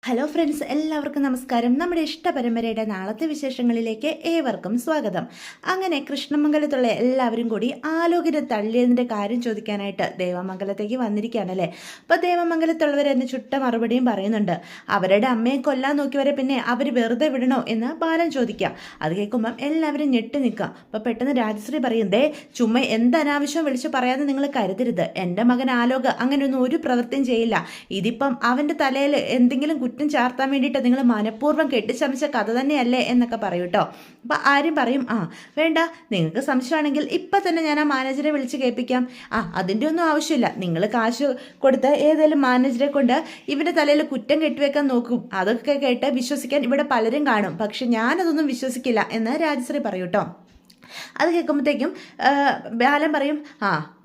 Hello friends, എല്ലാവർക്കും നമസ്കാരം. നമ്മുടെ ഇഷ്ടപരമ്പരയുടെ നാളത്തെ വിശേഷങ്ങളിലേക്ക് ഏവർക്കും സ്വാഗതം. അങ്ങനെ കൃഷ്ണമംഗലത്തുള്ള എല്ലാവരും കൂടി ആലോകിനെ തള്ളിയതിൻ്റെ കാര്യം ചോദിക്കാനായിട്ട് ദേവമംഗലത്തേക്ക് വന്നിരിക്കുകയാണല്ലേ. അപ്പോൾ ദേവമംഗലത്തുള്ളവർ എന്നെ ചുട്ട മറുപടിയും പറയുന്നുണ്ട്. അവരുടെ അമ്മയെ കൊല്ലാൻ നോക്കിയവരെ പിന്നെ അവർ വെറുതെ വിടണോ എന്ന് ബാലൻ ചോദിക്കുക. അത് കേൾക്കുമ്പം എല്ലാവരും ഞെട്ടി നിൽക്കുക. അപ്പോൾ പെട്ടെന്ന് രാജശ്രീ പറയും, ചുമ്മാ എന്തനാവശ്യം വിളിച്ച് പറയാതെ നിങ്ങൾ കരുതരുത്. എൻ്റെ മകൻ ആലോക് അങ്ങനെയൊന്നും ഒരു പ്രവൃത്തിയും ചെയ്യില്ല. ഇതിപ്പം അവൻ്റെ തലയിൽ എന്തെങ്കിലും കുറ്റം ചാർത്താൻ വേണ്ടിയിട്ട് നിങ്ങൾ മനഃപൂർവ്വം കെട്ടിച്ചമച്ച കഥ തന്നെയല്ലേ എന്നൊക്കെ പറയൂ കേട്ടോ. അപ്പം ആരും പറയും, വേണ്ട, നിങ്ങൾക്ക് സംശയമാണെങ്കിൽ ഇപ്പം തന്നെ ഞാൻ ആ മാനേജറെ വിളിച്ച് കേൾപ്പിക്കാം. അതിൻ്റെ ഒന്നും ആവശ്യമില്ല. നിങ്ങൾ കാശ് കൊടുത്ത് ഏതെങ്കിലും മാനേജറെ കൊണ്ട് ഇവൻ്റെ തലയിൽ കുറ്റം കെട്ടിവെക്കാൻ നോക്കും. അതൊക്കെ കേട്ട് വിശ്വസിക്കാൻ ഇവിടെ പലരും കാണും. പക്ഷെ ഞാനതൊന്നും വിശ്വസിക്കില്ല എന്ന് രാജശ്രീ പറയൂ കേട്ടോ. അത് കേൾക്കുമ്പോഴത്തേക്കും ബാലൻ പറയും,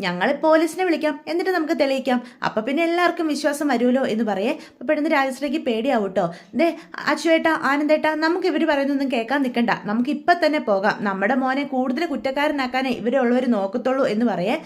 ഞങ്ങൾ പോലീസിനെ വിളിക്കാം, എന്നിട്ട് നമുക്ക് തെളിയിക്കാം. അപ്പം പിന്നെ എല്ലാവർക്കും വിശ്വാസം വരുമല്ലോ എന്ന് പറയേ. അപ്പം പെട്ടെന്ന് രാജശ്രീക്ക് പേടിയാവും കേട്ടോ. അച്ചുവേട്ടാ, ആനന്ദേട്ടാ, നമുക്ക് ഇവർ പറയുന്നൊന്നും കേൾക്കാൻ നിൽക്കണ്ട, നമുക്ക് ഇപ്പം തന്നെ പോകാം. നമ്മുടെ മോനെ കൂടുതൽ കുറ്റക്കാരനാക്കാനേ ഇവരുള്ളവർ നോക്കത്തുള്ളൂ എന്ന് പറയേ.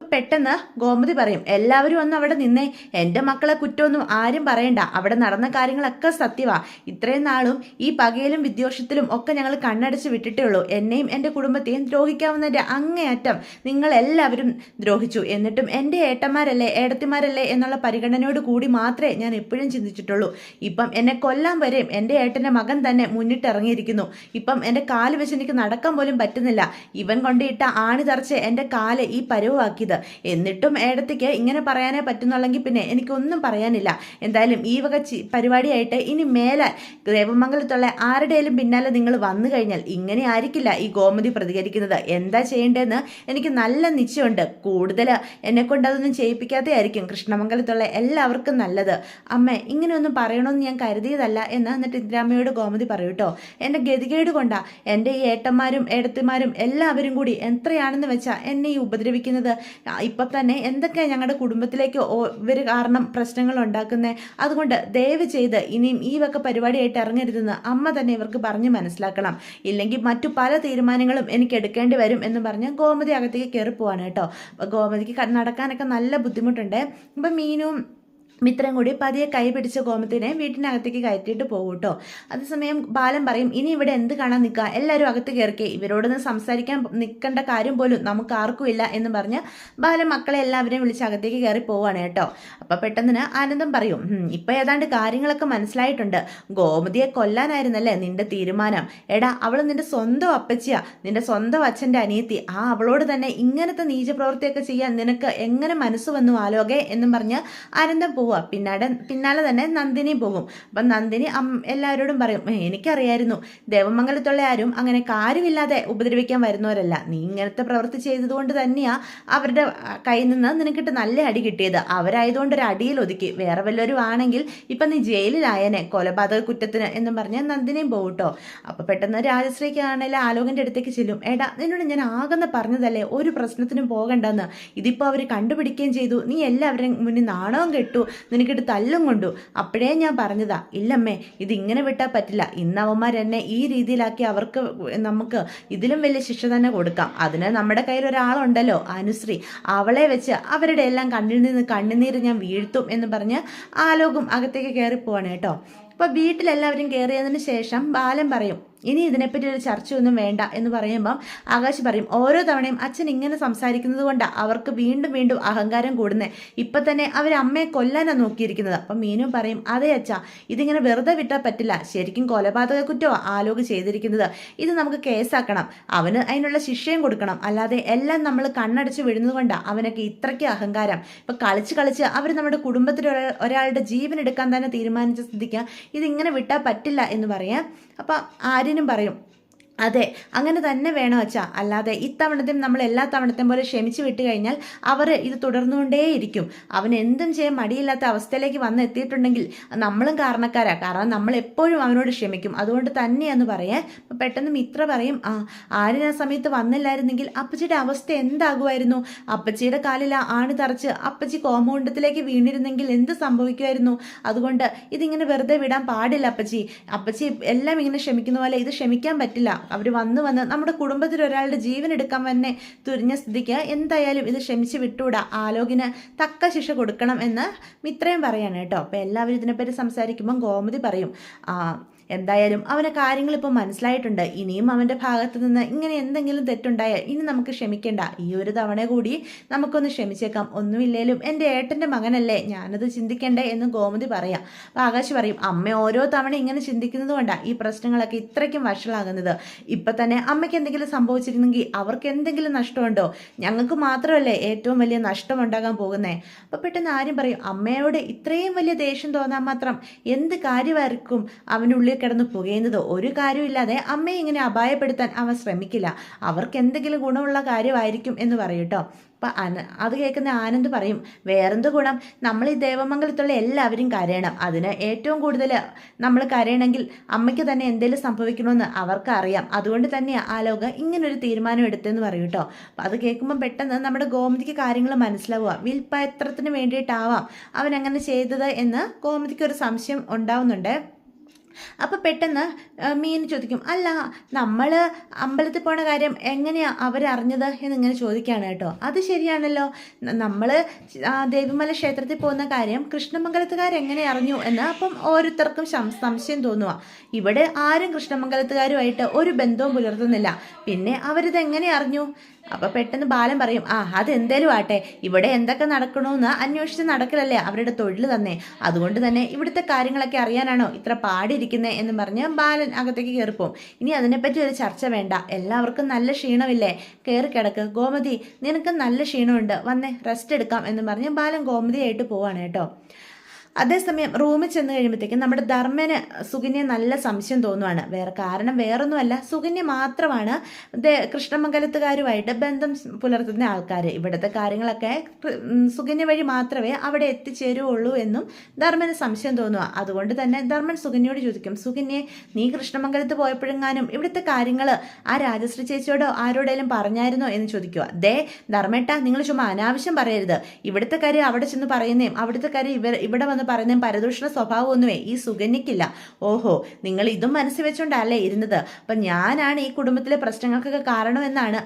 പെട്ടെന്ന് ഗോമതി പറയും, എല്ലാവരും ഒന്ന് അവിടെ നിന്നേ. എൻ്റെ മക്കളെ കുറ്റമൊന്നും ആരും പറയണ്ട. അവിടെ നടന്ന കാര്യങ്ങളൊക്കെ സത്യവാ. ഇത്രയും നാളും ഈ പകയിലും വിദ്വേഷത്തിലും ഒക്കെ ഞങ്ങൾ കണ്ണടച്ച് വിട്ടിട്ടേ ഉള്ളൂ. എന്നെയും എൻ്റെ കുടുംബത്തെയും ദ്രോഹിക്കാവുന്നതിൻ്റെ അങ്ങേയറ്റം നിങ്ങളെല്ലാവരും ദ്രോഹിച്ചു. എന്നിട്ടും എൻ്റെ ഏട്ടന്മാരല്ലേ ഏടത്തിമാരല്ലേ എന്നുള്ള പരിഗണനയോട് കൂടി മാത്രമേ ഞാൻ എപ്പോഴും ചിന്തിച്ചിട്ടുള്ളൂ. ഇപ്പം എന്നെ കൊല്ലാൻ വരെയും എൻ്റെ ഏട്ടൻ്റെ മകൻ തന്നെ മുന്നിട്ടിറങ്ങിയിരിക്കുന്നു. ഇപ്പം എൻ്റെ കാല് വെച്ച് എനിക്ക് നടക്കാൻ പോലും പറ്റുന്നില്ല. ഇവൻ കൊണ്ടിട്ട ആണി തറച്ച് എൻ്റെ കാല് ഈ പരുവാക്കിയത്. എന്നിട്ടും ഏടത്തിക്ക് ഇങ്ങനെ പറയാനേ പറ്റുന്നുള്ളെങ്കിൽ പിന്നെ എനിക്കൊന്നും പറയാനില്ല. എന്തായാലും ഈ വക പരിപാടിയായിട്ട് ഇനി മേലാൽ ദേവമംഗലത്തുള്ള ആരുടെയും പിന്നാലെ നിങ്ങൾ വന്നു കഴിഞ്ഞാൽ ഇങ്ങനെ ആയിരിക്കില്ല ഈ ഗോമതി പ്രതികരിക്കുന്നത്. എന്താ ചെയ്യേണ്ടതെന്ന് എനിക്ക് നല്ല നിശ്ചയമുണ്ട്. കൂടുതൽ എന്നെ കൊണ്ട് അതൊന്നും ചെയ്യിപ്പിക്കാതെ ആയിരിക്കും കൃഷ്ണമംഗലത്തുള്ള എല്ലാവർക്കും നല്ലത്. അമ്മ ഇങ്ങനെയൊന്നും പറയണമെന്ന് ഞാൻ കരുതിയതല്ല എന്ന് എന്നിട്ട് ഇന്ദിരാമ്മയോട് ഗോമതി പറയൂട്ടോ. എൻ്റെ ഗതികേട് കൊണ്ടാ എൻ്റെ ഈ ഏട്ടന്മാരും ഏടത്തിമാരും എല്ലാവരും കൂടി എത്രയാണെന്ന് വെച്ചാൽ എന്നെ ഈ ഉപദ്രവിക്കുന്നത്. ഇപ്പം തന്നെ എന്തൊക്കെയാണ് ഞങ്ങളുടെ കുടുംബത്തിലേക്ക് ഇവർ കാരണം പ്രശ്നങ്ങൾ ഉണ്ടാക്കുന്നത്. അതുകൊണ്ട് ദയവ് ചെയ്ത് ഇനിയും ഈ വക പരിപാടിയായിട്ട് ഇറങ്ങരുതെന്ന് അമ്മ തന്നെ ഇവർക്ക് പറഞ്ഞ് മനസ്സിലാക്കണം. ഇല്ലെങ്കിൽ മറ്റു പല തീരുമാനങ്ങളും എനിക്ക് എടുക്കേണ്ടി വരും എന്ന് പറഞ്ഞ് ഗോമതി അകത്തേക്ക് കയറി പോവാണ് കേട്ടോ. അപ്പോൾ ഗോമതിക്ക് നടക്കാനൊക്കെ നല്ല ബുദ്ധിമുട്ടുണ്ട്. അപ്പം മീനും മിത്രം കൂടി പതിയെ കൈ പിടിച്ച ഗോമത്തിനെ വീട്ടിനകത്തേക്ക് കയറ്റിയിട്ട് പോകും കേട്ടോ. അതേസമയം ബാലൻ പറയും, ഇനി ഇവിടെ എന്ത് കാണാൻ നിൽക്കുക, എല്ലാവരും അകത്ത് കയറിക്കേ, ഇവരോടൊന്ന് സംസാരിക്കാൻ നിൽക്കേണ്ട കാര്യം പോലും നമുക്ക് ആർക്കും ഇല്ല എന്ന് പറഞ്ഞ് ബാലൻ മക്കളെ എല്ലാവരെയും വിളിച്ച് അകത്തേക്ക് കയറി പോവാണ് കേട്ടോ. അപ്പം പെട്ടെന്ന് ആനന്ദം പറയും, ഇപ്പം ഏതാണ്ട് കാര്യങ്ങളൊക്കെ മനസ്സിലായിട്ടുണ്ട്. ഗോമതിയെ കൊല്ലാനായിരുന്നല്ലേ നിന്റെ തീരുമാനം. എടാ, അവൾ നിന്റെ സ്വന്തം അപ്പച്ചിയാ, നിന്റെ സ്വന്തം അച്ഛൻ്റെ അനിയത്തി. അവളോട് തന്നെ ഇങ്ങനത്തെ നീചപ്രവൃത്തിയൊക്കെ ചെയ്യാൻ നിനക്ക് എങ്ങനെ മനസ്സ് വന്നു ആലോകെ എന്നും പറഞ്ഞ് ആനന്ദം പിന്നാലെ തന്നെ നന്ദിനി പോകും. അപ്പം നന്ദിനി എല്ലാവരോടും പറയും, എനിക്കറിയായിരുന്നു ദേവമംഗലത്തുള്ള ആരും അങ്ങനെ കാര്യമില്ലാതെ ഉപദ്രവിക്കാൻ വരുന്നവരല്ല. നീ ഇങ്ങനത്തെ പ്രവൃത്തി ചെയ്തതുകൊണ്ട് തന്നെയാ അവരുടെ കയ്യിൽ നിന്ന് നിനക്കിട്ട് നല്ല അടി കിട്ടിയത്. അവരായതുകൊണ്ട് ഒരു അടിയിൽ ഒതുക്കി. വേറെ വല്ലവരും ആണെങ്കിൽ ഇപ്പം നീ ജയിലിലായനെ കൊലപാതക കുറ്റത്തിന് എന്നും പറഞ്ഞ് നന്ദിനിയും പോകും കേട്ടോ. അപ്പം പെട്ടെന്ന് രാജശ്രീക്കാണെങ്കിൽ ആലോകൻ്റെ അടുത്തേക്ക് ചെല്ലും. എടാ, നിന്നോട് ഞാൻ ആകെന്ന് പറഞ്ഞതല്ലേ ഒരു പ്രശ്നത്തിനും പോകണ്ടെന്ന്. ഇതിപ്പോൾ അവർ കണ്ടുപിടിക്കുകയും ചെയ്തു. നീ എല്ലാവരുടെയും മുന്നിൽ നാണവും കെട്ടു, നിനക്കിട്ട് തല്ലും കൊണ്ടു. അപ്പോഴേ ഞാൻ പറഞ്ഞതാ, ഇല്ലമ്മേ, ഇതിങ്ങനെ വിട്ടാൽ പറ്റില്ല. ഇന്ന് അവന്മാർ എന്നെ ഈ രീതിയിലാക്കി അവർക്ക് നമുക്ക് ഇതിലും വലിയ ശിക്ഷ തന്നെ കൊടുക്കാം. അതിന് നമ്മുടെ കയ്യിൽ ഒരാളുണ്ടല്ലോ, അനുശ്രീ. അവളെ വെച്ച് അവരുടെ എല്ലാം കണ്ണിൽ നിന്ന് കണ്ണുനീര് ഞാൻ വീഴ്ത്തും എന്ന് പറഞ്ഞ് ആലോകും അകത്തേക്ക് കയറിപ്പോവാണ് കേട്ടോ. അപ്പോൾ വീട്ടിലെല്ലാവരും കയറിയതിന് ശേഷം ബാലൻ പറയും, ഇനി ഇതിനെപ്പറ്റി ഒരു ചർച്ചയൊന്നും വേണ്ട എന്ന് പറയുമ്പം ആകാശ് പറയും, ഓരോ തവണയും അച്ഛൻ ഇങ്ങനെ സംസാരിക്കുന്നത് കൊണ്ടാണ് അവർക്ക് വീണ്ടും വീണ്ടും അഹങ്കാരം കൂടുന്നത്. ഇപ്പം തന്നെ അവർ അമ്മയെ കൊല്ലാനാണ് നോക്കിയിരിക്കുന്നത്. അപ്പം മീനും പറയും, അതെ അച്ഛാ, ഇതിങ്ങനെ വെറുതെ വിട്ടാൽ പറ്റില്ല. ശരിക്കും കൊലപാതക കുറ്റമാണ് ആലോക് ചെയ്തിരിക്കുന്നത്. ഇത് നമുക്ക് കേസാക്കണം. അവന് അതിനുള്ള ശിക്ഷയും കൊടുക്കണം. അല്ലാതെ എല്ലാം നമ്മൾ കണ്ണടച്ച് വിടുന്നത് കൊണ്ടാണ് അവനൊക്കെ ഇത്രയ്ക്ക് അഹങ്കാരം. ഇപ്പം കളിച്ച് അവർ നമ്മുടെ കുടുംബത്തിൽ ഒരാളുടെ ജീവൻ എടുക്കാൻ തന്നെ തീരുമാനിച്ച സ്ഥിതിക്ക് ഇതിങ്ങനെ വിട്ടാൽ പറ്റില്ല എന്ന് പറയാം. അപ്പം ആര്യനും പറയും, അതെ, അങ്ങനെ തന്നെ വേണോ അച്ഛാ. അല്ലാതെ ഇത്തവണത്തെയും നമ്മൾ എല്ലാ തവണത്തെയും പോലെ ക്ഷമിച്ചു വിട്ട് കഴിഞ്ഞാൽ അവർ ഇത് തുടർന്നുകൊണ്ടേയിരിക്കും. അവൻ എന്തും ചെയ്യാൻ മടിയില്ലാത്ത അവസ്ഥയിലേക്ക് വന്നെത്തിയിട്ടുണ്ടെങ്കിൽ നമ്മളും കാരണക്കാരാ. കാരണം നമ്മൾ എപ്പോഴും അവനോട് ക്ഷമിക്കും. അതുകൊണ്ട് തന്നെയാന്ന് പറയാൻ. പെട്ടെന്ന് മിത്ര പറയും, ആര്യൻ ആ സമയത്ത് വന്നില്ലായിരുന്നെങ്കിൽ അപ്പച്ചിയുടെ അവസ്ഥ എന്താകുമായിരുന്നു. അപ്പച്ചിയുടെ കാലിൽ ആണി തറച്ച് അപ്പച്ചി കോമ്പൗണ്ടത്തിലേക്ക് വീണിരുന്നെങ്കിൽ എന്ത് സംഭവിക്കുമായിരുന്നു. അതുകൊണ്ട് ഇതിങ്ങനെ വെറുതെ വിടാൻ പാടില്ല അപ്പച്ചി. അപ്പച്ചി എല്ലാം ഇങ്ങനെ ക്ഷമിക്കുന്ന പോലെ ഇത് ക്ഷമിക്കാൻ പറ്റില്ല. അവർ വന്ന് നമ്മുടെ കുടുംബത്തിൽ ഒരാളുടെ ജീവൻ എടുക്കാൻ തന്നെ തുരിഞ്ഞ സ്ഥിതിക്ക് എന്തായാലും ഇത് ക്ഷമിച്ച് വിട്ടുകൂടാ, ആലോകിന് തക്ക ശിക്ഷ കൊടുക്കണം എന്ന് മിത്രയും പറയാണ് കേട്ടോ. അപ്പോൾ എല്ലാവരും ഇതിനെപ്പറ്റി സംസാരിക്കുമ്പം ഗോമതി പറയും, എന്തായാലും അവനെ കാര്യങ്ങൾ ഇപ്പോൾ മനസ്സിലായിട്ടുണ്ട്. ഇനിയും അവൻ്റെ ഭാഗത്ത് നിന്ന് ഇങ്ങനെ എന്തെങ്കിലും തെറ്റുണ്ടായാൽ ഇനി നമുക്ക് ക്ഷമിക്കേണ്ട, ഈ ഒരു തവണ കൂടി നമുക്കൊന്ന് ക്ഷമിച്ചേക്കാം, ഒന്നുമില്ലേലും എൻ്റെ ഏട്ടൻ്റെ മകനല്ലേ, ഞാനത് ചിന്തിക്കണ്ടേ എന്ന് ഗോമതി പറയാം. അപ്പോൾ ആകാശ് പറയും, അമ്മ ഓരോ തവണ ഇങ്ങനെ ചിന്തിക്കുന്നത് കൊണ്ടാണ് ഈ പ്രശ്നങ്ങളൊക്കെ ഇത്രയ്ക്കും വഷളാകുന്നത്. ഇപ്പം തന്നെ അമ്മയ്ക്ക് എന്തെങ്കിലും സംഭവിച്ചിരുന്നെങ്കിൽ അവർക്ക് എന്തെങ്കിലും നഷ്ടമുണ്ടോ? ഞങ്ങൾക്ക് മാത്രമല്ലേ ഏറ്റവും വലിയ നഷ്ടം ഉണ്ടാകാൻ പോകുന്നേ. അപ്പോൾ പെട്ടെന്ന് ആരും പറയും, അമ്മയോട് ഇത്രയും വലിയ ദേഷ്യം തോന്നാൻ മാത്രം എന്ത് കാര്യമായിരിക്കും അവനുള്ളിൽ കിടന്ന് പുകയുന്നത്? ഒരു കാര്യമില്ലാതെ അമ്മയെ ഇങ്ങനെ അപായപ്പെടുത്താൻ അവൻ ശ്രമിക്കില്ല, അവർക്ക് എന്തെങ്കിലും ഗുണമുള്ള കാര്യമായിരിക്കും എന്ന് പറയൂട്ടോ. അപ്പം അത് കേൾക്കുന്ന ആനന്ദ് പറയും, വേറെന്ത് ഗുണം, നമ്മൾ ഈ ദേവമംഗലത്തുള്ള എല്ലാവരും കരയണം, അതിന് ഏറ്റവും കൂടുതൽ നമ്മൾ കരയണമെങ്കിൽ അമ്മയ്ക്ക് തന്നെ എന്തെങ്കിലും സംഭവിക്കണമെന്ന് അവർക്ക് അറിയാം, അതുകൊണ്ട് തന്നെയാണ് ആലോക ഇങ്ങനൊരു തീരുമാനം എടുത്തെന്ന് പറയും കേട്ടോ. അപ്പം അത് കേൾക്കുമ്പോൾ പെട്ടെന്ന് നമ്മുടെ ഗോമതിക്ക് കാര്യങ്ങൾ മനസ്സിലാവുക, വിൽപ്പത്രത്തിന് വേണ്ടിയിട്ടാവാം അവൻ അങ്ങനെ ചെയ്തത് എന്ന് ഗോമതിക്ക് ഒരു സംശയം ഉണ്ടാവുന്നുണ്ട്. അപ്പോൾ പെട്ടെന്ന് മീൻ ചോദിക്കും, അല്ല നമ്മൾ അമ്പലത്തിൽ പോണ കാര്യം എങ്ങനെയാണ് അവരറിഞ്ഞത് എന്നിങ്ങനെ ചോദിക്കുകയാണ് കേട്ടോ. അത് ശരിയാണല്ലോ, നമ്മൾ ദേവിമല ക്ഷേത്രത്തിൽ പോകുന്ന കാര്യം കൃഷ്ണമംഗലത്തുകാരെങ്ങനെ അറിഞ്ഞു എന്ന് അപ്പം ഓരോരുത്തർക്കും സംശയം തോന്നുക. ഇവിടെ ആരും കൃഷ്ണമംഗലത്തുകാരുമായിട്ട് ഒരു ബന്ധവും പുലർത്തുന്നില്ല, പിന്നെ അവരിത് എങ്ങനെ അറിഞ്ഞു? അപ്പോൾ പെട്ടെന്ന് ബാലൻ പറയും, അതെന്തേലും ആട്ടെ, ഇവിടെ എന്തൊക്കെ നടക്കണമെന്ന് അന്വേഷിച്ച് നടക്കലല്ലേ അവരുടെ തൊഴിൽ തന്നെ, അതുകൊണ്ട് തന്നെ ഇവിടുത്തെ കാര്യങ്ങളൊക്കെ അറിയാനാണോ ഇത്ര പാടിയിരിക്കുന്നത് എന്ന് പറഞ്ഞ് ബാലൻ അകത്തേക്ക് കയറിപ്പോവും. ഇനി അതിനെപ്പറ്റി ഒരു ചർച്ച വേണ്ട, എല്ലാവർക്കും നല്ല ക്ഷീണമില്ലേ, കയറി കിടക്ക്, ഗോമതി നിനക്ക് നല്ല ക്ഷീണമുണ്ട്, വന്നേ റെസ്റ്റ് എടുക്കാം എന്ന് പറഞ്ഞ് ബാലൻ ഗോമതിയായിട്ട് പോവാണ് കേട്ടോ. അതേസമയം റൂമിൽ ചെന്ന് കഴിയുമ്പോഴത്തേക്കും നമ്മുടെ ധർമ്മന് സുകന്യെ നല്ല സംശയം തോന്നുവാണ്. കാരണം വേറൊന്നുമല്ല, സുകന്യ മാത്രമാണ് കൃഷ്ണമംഗലത്തുകാരുമായിട്ട് ബന്ധം പുലർത്തുന്ന ആൾക്കാർ. ഇവിടുത്തെ കാര്യങ്ങളൊക്കെ സുകന്യ വഴി മാത്രമേ അവിടെ എത്തിച്ചേരുള്ളൂ എന്നും ധർമ്മന് സംശയം തോന്നുക. അതുകൊണ്ട് തന്നെ ധർമ്മൻ സുകന്യയോട് ചോദിക്കും, സുകന്യെ നീ കൃഷ്ണമംഗലത്ത് പോയപ്പോഴെങ്ങാനും ഇവിടുത്തെ കാര്യങ്ങൾ ആ രാജശ്രീ ചേച്ചിയോടോ ആരോടെങ്കിലും പറഞ്ഞായിരുന്നോ എന്ന് ചോദിക്കുക. ധർമ്മേട്ട, നിങ്ങൾ ചുമ്മാ അനാവശ്യം പറയരുത്, ഇവിടുത്തെ കാര്യം അവിടെ ചെന്ന് പറയുന്നേയും അവിടുത്തെ കാര്യം ഇവിടെ വന്ന് പറയുന്നതും പരദൂഷണ സ്വഭാവമൊന്നുമേ ഈ സുകന്യക്കില്ല. ഓഹോ, നിങ്ങൾ ഇതും മനസ്സിൽ വെച്ചോണ്ടല്ലേ ഇരുന്നത്? അപ്പം ഞാനാണ് ഈ കുടുംബത്തിലെ പ്രശ്നങ്ങൾക്കൊക്കെ കാരണമെന്നാണ്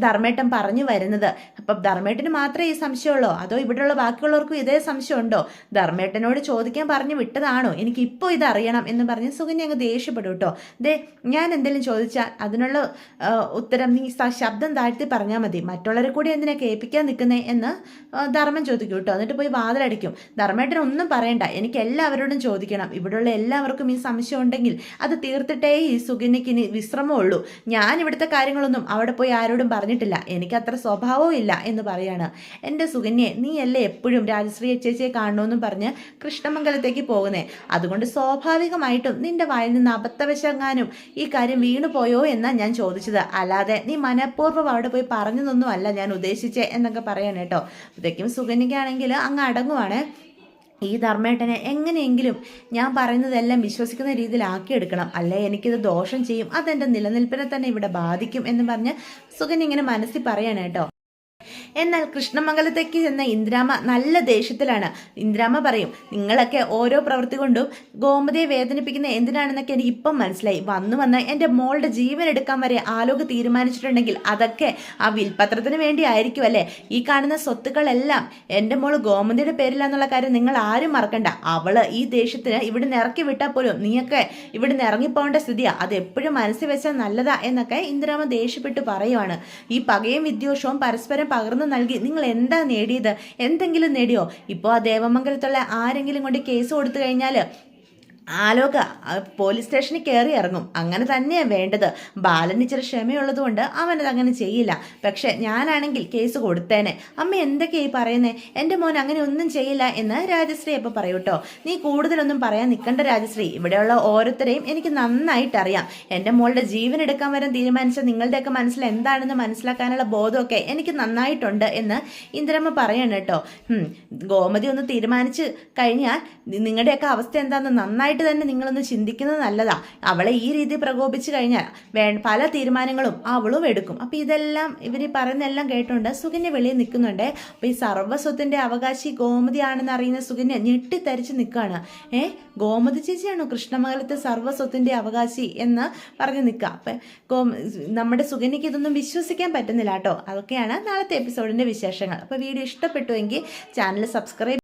ധർമ്മേട്ടൻ പറഞ്ഞു വരുന്നത്. അപ്പം ധർമ്മേട്ടന് മാത്രമേ ഈ സംശയമുള്ളോ, അതോ ഇവിടെയുള്ള ബാക്കിയുള്ളവർക്കും ഇതേ സംശയമുണ്ടോ? ധർമ്മേട്ടനോട് ചോദിക്കാൻ പറഞ്ഞു വിട്ടതാണോ? എനിക്ക് ഇപ്പോൾ ഇതറിയണം എന്ന് പറഞ്ഞ് സുകന്യ അങ്ങ് ദേഷ്യപ്പെടും കേട്ടോ. ഞാൻ എന്തെങ്കിലും ചോദിച്ചാൽ അതിനുള്ള ഉത്തരം നീ ശബ്ദം താഴ്ത്തി പറഞ്ഞാൽ മതി, മറ്റുള്ളവരെ കൂടി എന്തിനാ കേൾപ്പിക്കാൻ നിൽക്കുന്നേ എന്ന് ധർമ്മൻ ചോദിക്കും കേട്ടോ. എന്നിട്ട് പോയി വാതിലടിക്കും. ധർമ്മേട്ടൻ ഒന്നും പറയണ്ട, എനിക്ക് എല്ലാവരോടും ചോദിക്കണം, ഇവിടെയുള്ള എല്ലാവർക്കും ഈ സംശയം ഉണ്ടെങ്കിൽ അത് തീർത്തിട്ടേ ഈ സുകന്യക്ക് ഇനി വിശ്രമമുള്ളൂ. ഞാൻ ഇവിടുത്തെ കാര്യങ്ങളൊന്നും അവിടെ പോയി ആരോടും പറഞ്ഞിട്ടില്ല, എനിക്ക് അത്ര സ്വഭാവവും ഇല്ല എന്ന് പറയാണ്. എൻ്റെ സുകന്യെ, നീ അല്ലേ എപ്പോഴും രാജശ്രീ ചേച്ചിയെ കാണണമെന്നും പറഞ്ഞ് കൃഷ്ണമംഗലത്തേക്ക് പോകുന്നേ, അതുകൊണ്ട് സ്വാഭാവികമായിട്ടും നിന്റെ വായിൽ നിന്ന് അബദ്ധവശങ്ങാനും ഈ കാര്യം വീണു പോയോ എന്നാണ് ഞാൻ ചോദിച്ചത്, അല്ലാതെ നീ മനഃപൂർവ്വം അവിടെ പോയി പറഞ്ഞതൊന്നും അല്ല ഞാൻ ഉദ്ദേശിച്ചേ എന്നൊക്കെ പറയാൻ കേട്ടോ. അപ്പോഴത്തേക്കും സുകന്യക്കാണെങ്കിൽ അങ്ങ് അടങ്ങുവാണ്. ഈ ധർമ്മേട്ടനെ എങ്ങനെയെങ്കിലും ഞാൻ പറയുന്നതെല്ലാം വിശ്വസിക്കുന്ന രീതിയിലാക്കിയെടുക്കണം, അല്ലേ എനിക്കിത് ദോഷം ചെയ്യും, അതെൻ്റെ നിലനിൽപ്പിനെ തന്നെ ഇവിടെ ബാധിക്കും എന്ന് പറഞ്ഞ് സുകന്യ ഇങ്ങനെ മനസ്സിൽ പറയാണ് കേട്ടോ. എന്നാൽ കൃഷ്ണമംഗലത്തേക്ക് ചെന്ന ഇന്ദിരാമ നല്ല ദേഷ്യത്തിലാണ്. ഇന്ദിരാമ പറയും, നിങ്ങളൊക്കെ ഓരോ പ്രവൃത്തി കൊണ്ടും ഗോമതിയെ വേദനിപ്പിക്കുന്ന എന്തിനാണെന്നൊക്കെ എനിക്ക് ഇപ്പം മനസ്സിലായി. വന്ന് എൻ്റെ മോളുടെ ജീവൻ എടുക്കാൻ വരെ ആലോക തീരുമാനിച്ചിട്ടുണ്ടെങ്കിൽ അതൊക്കെ ആ വിൽപത്രത്തിന് വേണ്ടി ആയിരിക്കും അല്ലേ? ഈ കാണുന്ന സ്വത്തുക്കളെല്ലാം എൻ്റെ മോള് ഗോമതിയുടെ പേരിലാന്നുള്ള കാര്യം നിങ്ങൾ ആരും മറക്കണ്ട. അവള് ഈ ദേഷ്യത്തിന് ഇവിടുന്ന് ഇറക്കി വിട്ടാൽ പോലും നീയൊക്കെ ഇവിടുന്ന് ഇറങ്ങിപ്പോകേണ്ട സ്ഥിതിയാ, അത് എപ്പോഴും മനസ്സിൽ വെച്ചാൽ നല്ലതാ എന്നൊക്കെ ഇന്ദിരാമ ദേഷ്യപ്പെട്ട് പറയുവാണ്. ഈ പകയും വിദ്വേഷവും പരസ്പരം പകർന്നു നൽകി നിങ്ങൾ എന്താ നേടിയത്? എന്തെങ്കിലും നേടിയോ? ഇപ്പോൾ ആ ദേവമംഗലത്തുള്ള ആരെങ്കിലും കൊണ്ട് കേസ് കൊടുത്തു കഴിഞ്ഞാൽ ആലോക പോലീസ് സ്റ്റേഷനിൽ കയറി ഇറങ്ങും. അങ്ങനെ തന്നെയാണ് വേണ്ടത്. ബാലന് ഇച്ചിരി ക്ഷമയുള്ളത് കൊണ്ട് അവനത് അങ്ങനെ ചെയ്യില്ല. പക്ഷെ ഞാനാണെങ്കിൽ കേസ് കൊടുത്തേനെ. അമ്മ എന്തൊക്കെയായി പറയുന്നേ? എൻ്റെ മോൻ അങ്ങനെ ഒന്നും ചെയ്യില്ല എന്ന് രാജശ്രീ അപ്പോൾ പറയൂട്ടോ. നീ കൂടുതലൊന്നും പറയാൻ നിൽക്കണ്ട രാജശ്രീ, ഇവിടെയുള്ള ഓരോരുത്തരെയും എനിക്ക് നന്നായിട്ടറിയാം. എൻ്റെ മോളുടെ ജീവൻ എടുക്കാൻ വരാൻ തീരുമാനിച്ച നിങ്ങളുടെയൊക്കെ മനസ്സിൽ എന്താണെന്ന് മനസ്സിലാക്കാനുള്ള ബോധമൊക്കെ എനിക്ക് നന്നായിട്ടുണ്ട് എന്ന് ഇന്ദിരമ്മ പറയണം കേട്ടോ. ഗോമതി ഒന്ന് തീരുമാനിച്ച് കഴിഞ്ഞാൽ നിങ്ങളുടെയൊക്കെ അവസ്ഥ എന്താണെന്ന് നന്നായിട്ട് നന്നായിട്ട് തന്നെ നിങ്ങളൊന്ന് ചിന്തിക്കുന്നത് നല്ലതാ. അവളെ ഈ രീതി പ്രകോപിച്ചു കഴിഞ്ഞാൽ പല തീരുമാനങ്ങളും അവളും എടുക്കും. അപ്പം ഇതെല്ലാം ഇവർ പറയുന്നതെല്ലാം കേട്ടുകൊണ്ട് സുകന്യ വെളിയിൽ നിൽക്കുന്നുണ്ട്. അപ്പം ഈ സർവ്വസ്വത്തിൻ്റെ അവകാശി ഗോമതിയാണെന്ന് അറിയുന്ന സുകന്യ ഞെട്ടിത്തരിച്ച് നിൽക്കുകയാണ്. ഗോമതി ചേച്ചിയാണോ കൃഷ്ണമംഗലത്തെ സർവ്വസ്വത്തിൻ്റെ അവകാശി എന്ന് പറഞ്ഞ് നിൽക്കുക. അപ്പം നമ്മുടെ സുകന്യക്ക് ഇതൊന്നും വിശ്വസിക്കാൻ പറ്റുന്നില്ല കേട്ടോ. അതൊക്കെയാണ് നാളത്തെ എപ്പിസോഡിൻ്റെ വിശേഷങ്ങൾ. അപ്പോൾ വീഡിയോ ഇഷ്ടപ്പെട്ടുവെങ്കിൽ ചാനൽ സബ്സ്ക്രൈബ്